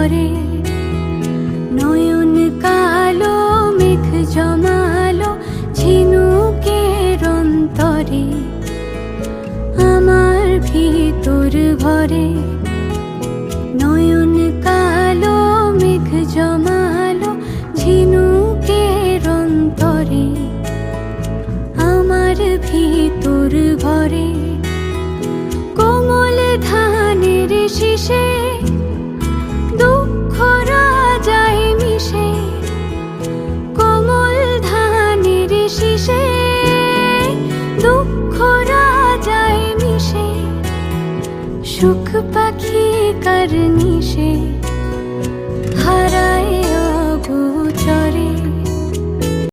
ভরে। নয়ন কালো মেঘ জমালো ঝিনুকের অন্তরে, আমার ভিতর ভরে। নয়ন কালো মেঘ জমালো ঝিনুকের অন্তরে, আমার ভিতর ভরে। কোমল ধানের শীষে দুঃখ রাজায় মিশে, কোমল ধানের শীষে দুঃখ রাজায় মিশে। সুখ পাখি কার নিশে হারায়